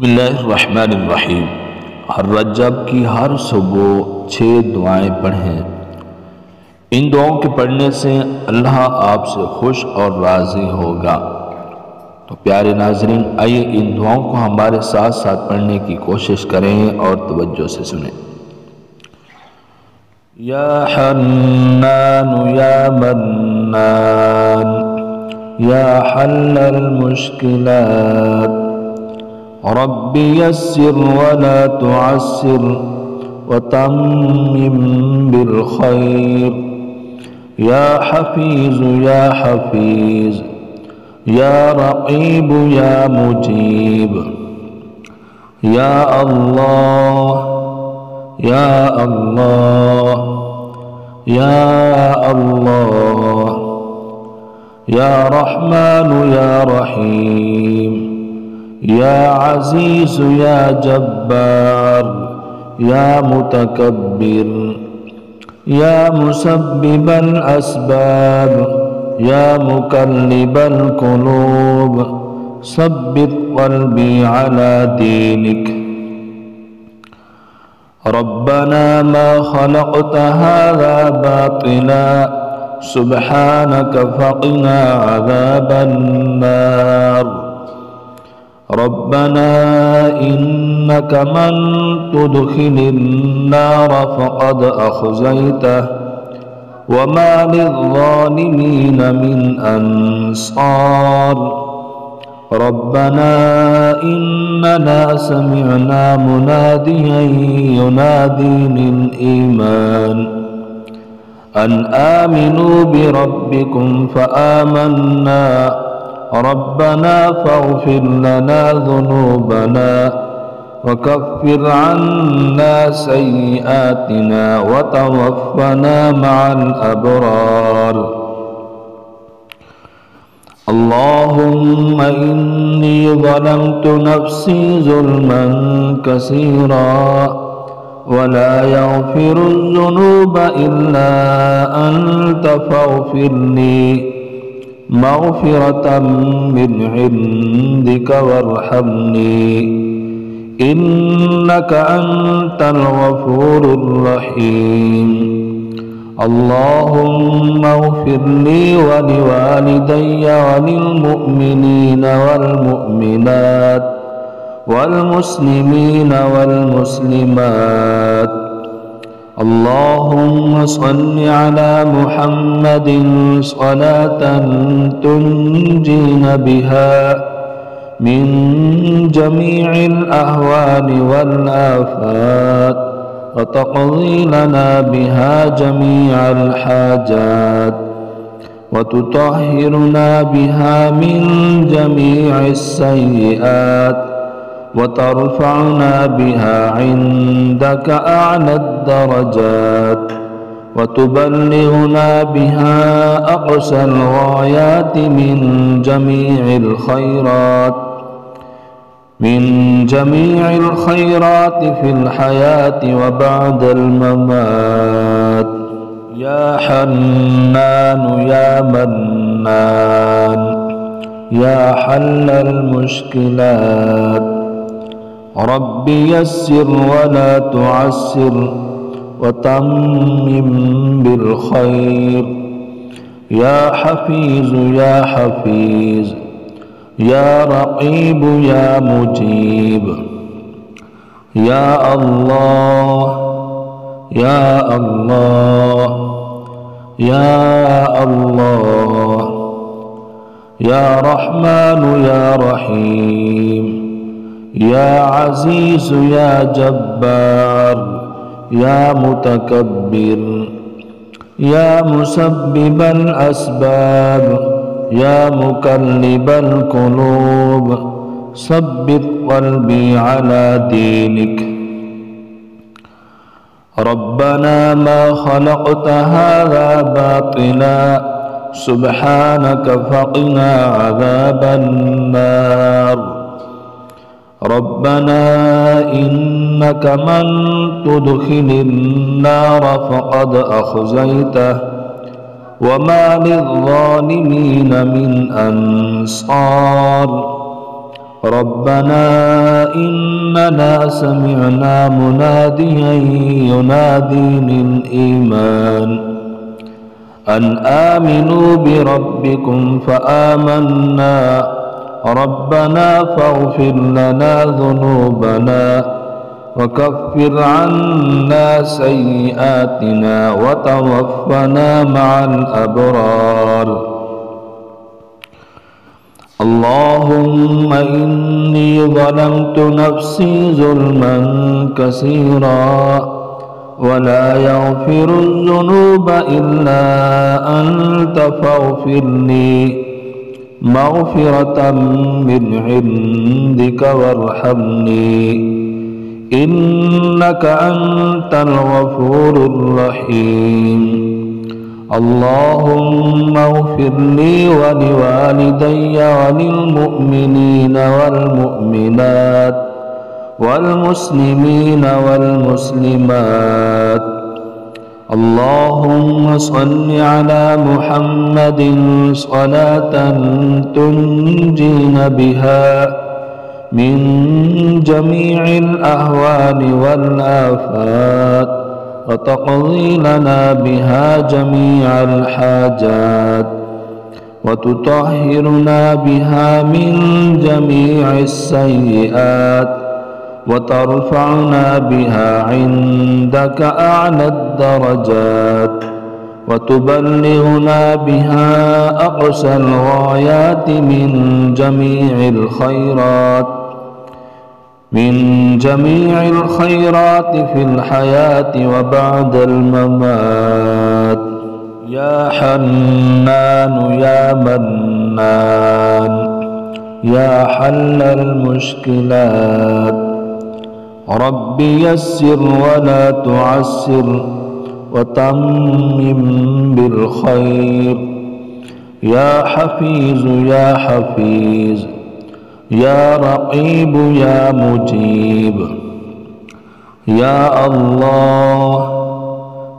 बिस्मिल्लाहिर्रहमानिर्रहीम। हर रजब की हर सुबह 6 दुआएं पढ़ें। इन दुआओं के पढ़ने से अल्लाह आपसे खुश और राज़ी होगा। तो प्यारे नाज़रीन, आइए इन दुआओं को हमारे साथ साथ पढ़ने की कोशिश करें और तवज्जो से सुनें। या हन्नान या मन्नान या हल्लल मुश्किलात रब्बी यस्सिर वला तुअस्सिर वतम्मिम बिल खैर या हफीज़ या हफीज़ या रक़ीब या मुजीब या अल्लाह या अल्लाह या अल्लाह या रहमान या रहीम या अज़ीज़ या जब्बार या मुतकब्बिर या मुसब्बिबल अस्बाब या मुकल्लिबल कुलूब सब्बित क़ल्बी अला दीनिक। रब्बना मा खलक़्त हाज़ा बातिला सुब्हानक फ़क़िना अज़ाबन नार। रब्बना इन्नक मन तुदखिलिन नार फ़क़द अख़ज़यतह वमा लिज़्ज़ालिमीन मिन अंसार। रब्बना इन्नना समिअना मुनादियन युनादी लिल ईमान अन आमिनू बिरब्बिकुम फ़आमन्ना। रब्बना फ़ग़फ़िर लना ज़ुनूबना वकफ़्फ़िर अन्ना सय्यिआतिना वतवफ़्फ़ना मअल अबरार। अल्लाहुम्मा इन्नी ज़लमतु नफ़्सी ज़ुल्मन कसीरा वला यग़फ़िरुज़्ज़ुनूबा इल्ला अन्त फ़ग़फ़िरली मग़फ़िरतम मिन इंदिक वरहमनी इन्नक अंतल गफ़ूरुर रहीम। अल्लाहुम्मा इग़फ़िरली व लिवालिदैया व लिलमुअ्मिनीन वल्मुअ्मिनात वल्मुस्लिमीन वल्मुस्लिमात। अल्लाहुम्मा सल्लि अला मुहम्मदिन सलातन तुंजीना बिहा मिन जमीइल अहवालि वल आफात व तक़ज़ी लना बिहा जमीअल हाजात व तुतahhiruna बिहा मिन जमीइस सय्यिआत व तरफ़अना बिहा इंदक अअला दरजात व तुबल्लिगुना बिहा अक़सल ग़ायात मिन जमीइल खैरात फ़िल हयाति व बअदल ममात। या हन्नान या मन्नान या हल्लल मुश्किलात रब्बी यस्सिर वला तुअस्सिर वतम्मिम बिल खैर या हफीज़ या हफीज़ या रक़ीब या मुजीब या अल्लाह या अल्लाह या अल्लाह या रहमान या रहीम या अज़ीज़ या जब्बार या मुतकब्बिर या मुसब्बिबल अस्बाब या मुकल्लिबल कुलूब सब्बित क़ल्बी अला दीनिक। रब्बना मा खलक़्त हाज़ा बातिला सुब्हानक फ़क़िना अज़ाबन नार। रब्बना इन्नक मन तुदखिलिन नार फ़क़द अख़ज़यतह वमा लिज़्ज़ालिमीन मिन अंसार। ربنا إننا سمعنا مناديا ينادي للإيمان أن آمنوا بربكم فآمنا ربنا فاغفر لنا ذنوبنا وكفر عنا سيئاتنا وتوفنا مع الأبرار. اللهم إني ظلمت نفسي ظلما كثيرا ولا يغفر الذنوب إلا أنت فاغفر لي مغفرة من عندك وارحمني إنك أنت الغفور الرحيم. اللهم اغفر لي ولوالدي وللمؤمنين والمؤمنات والمسلمين والمسلمات. اللهم صل على محمد صلاة تنجينا بها من جميع الأهوال والآفات وتقضي لنا بها جميع الحاجات وتطهرنا بها من جميع السيئات وترفعنا بها عندك أعلى الدرجات وتبلغنا بها أقصى الغايات من جميع الخيرات في الحياة وبعد الممات. يا حنان يا منان يا حل المشكلات رب يسر ولا تعسر وتمم بالخير. يا حفيظ يا حفيظ يا رقيب يا مجيب. يا الله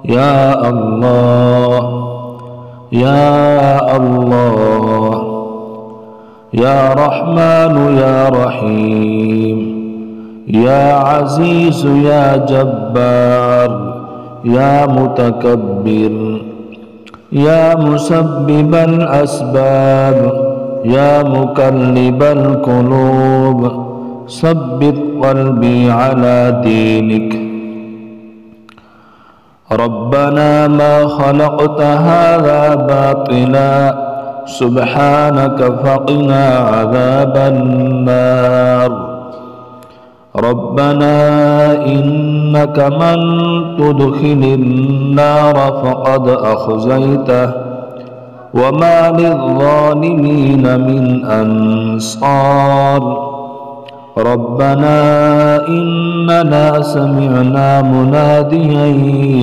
يا الله يا الله يا رحمن يا رحيم. يا عزيز يا جبار يا متكبر. يا مسبب الأسباب يا مقلب القلوب ثبت قلبي على دينك. ربنا ما خلقت هذا باطلا سبحانك فقنا عذاب النار. ربنا إنك من تدخل النار فقد أخزيته وما للظالمين من أنصار. ربنا إننا سمعنا مناديا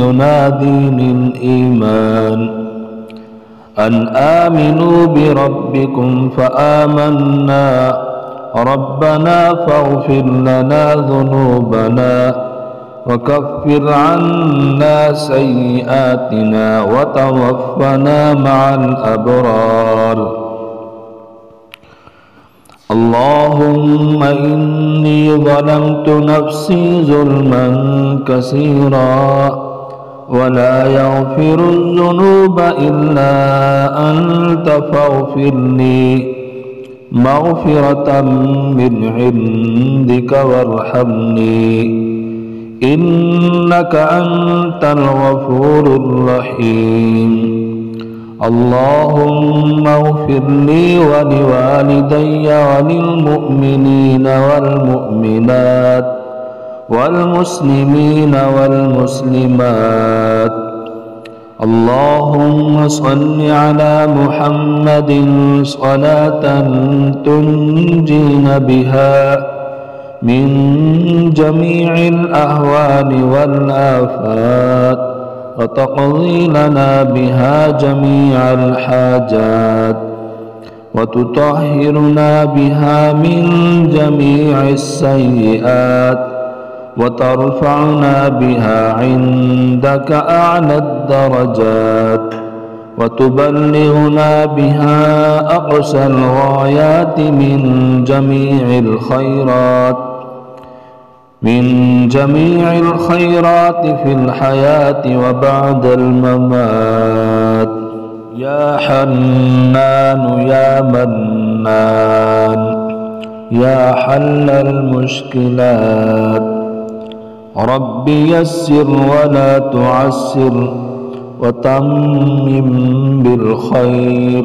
ينادي للإيمان أن آمنوا بربكم فآمنا ربنا فاغفر لنا ذنوبنا وكفر عنا سيئاتنا وتوفنا مع الأبرار. اللهم إني ظلمت نفسي ظلما كثيرا ولا يغفر الذنوب إلا أنت فاغفر لي مغفرة من عندك وارحمني إنك أنت الغفور الرحيم. اللهم اغفر لي ولوالدي وللمؤمنين والمؤمنات والمسلمين والمسلمات. اللهم صل على محمد صلاة تنجينا بها من جميع الأهوال والآفات وتقضي لنا بها جميع الحاجات وتطهرنا بها من جميع السيئات وترفعنا بها عندك أعلى الدرجات وتبلغنا بها أقصى الغايات من جميع الخيرات في الحياة وبعد الممات. يا حنان يا منان يا حل المشكلات، رب يسر ولا تعسر وتمم بالخير.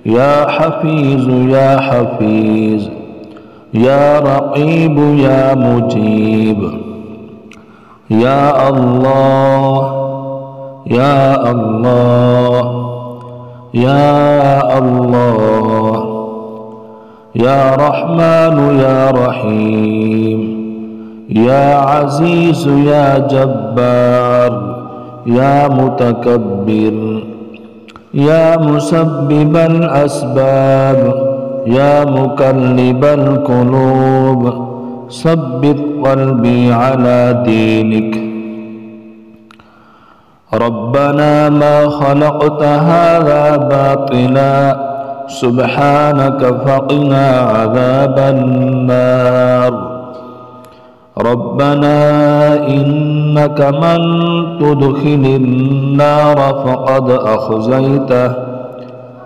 يا حفيظ يا حفيظ يا رقيب يا مجيب. يا الله يا الله يا الله يا رحمن يا رحيم. يا عزيز يا جبار يا متكبر. يا مسبب الأسباب يا مقلب القلوب، ثبت قلبي على دينك. ربنا ما خلقت هذا باطلا سبحانك فقنا عذاب النار. ربنا إنك من تدخل النار فقد أخزيته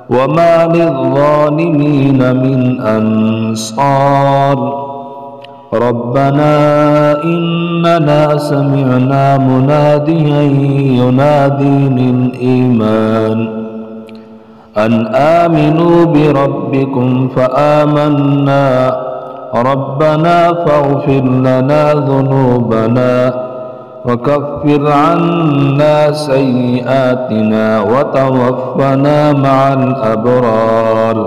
وما للظالمين من أنصار. ربنا إننا سمعنا مناديا ينادي للإيمان أن آمنوا بربكم فآمنا. ربنا فاغفر لنا ذنوبنا وكفر عنا سيئاتنا وتوفنا مع الأبرار.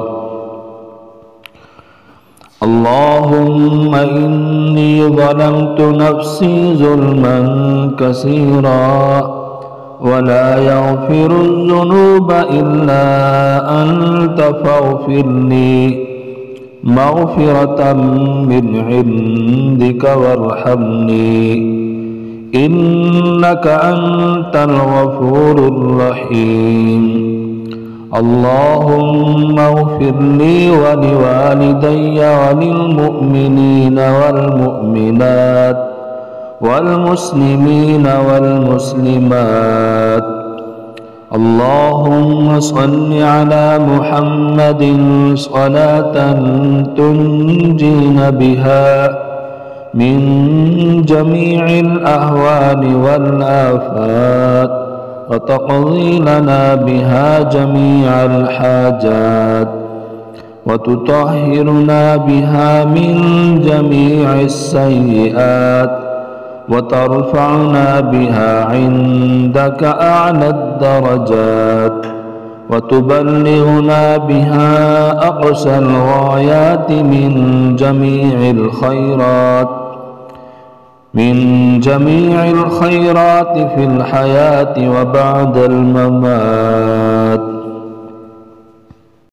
اللهم إني ظلمت نفسي ظلما كثيرا ولا يغفر الذنوب إلا أنت فاغفر لي مغفرة من عندك وارحمني إنك أنت الغفور الرحيم. اللهم اغفر لي ولوالدي وللمؤمنين والمؤمنات والمسلمين والمسلمات. اللهم صل على محمد صلاة تنجينا بها من جميع الأهوال والآفات وتقضي لنا بها جميع الحاجات وتطهرنا بها من جميع السيئات وترفعنا بها عندك أعلى الدرجات وتبلغنا بها أقصى الغايات من جميع الخيرات في الحياة وبعد الممات.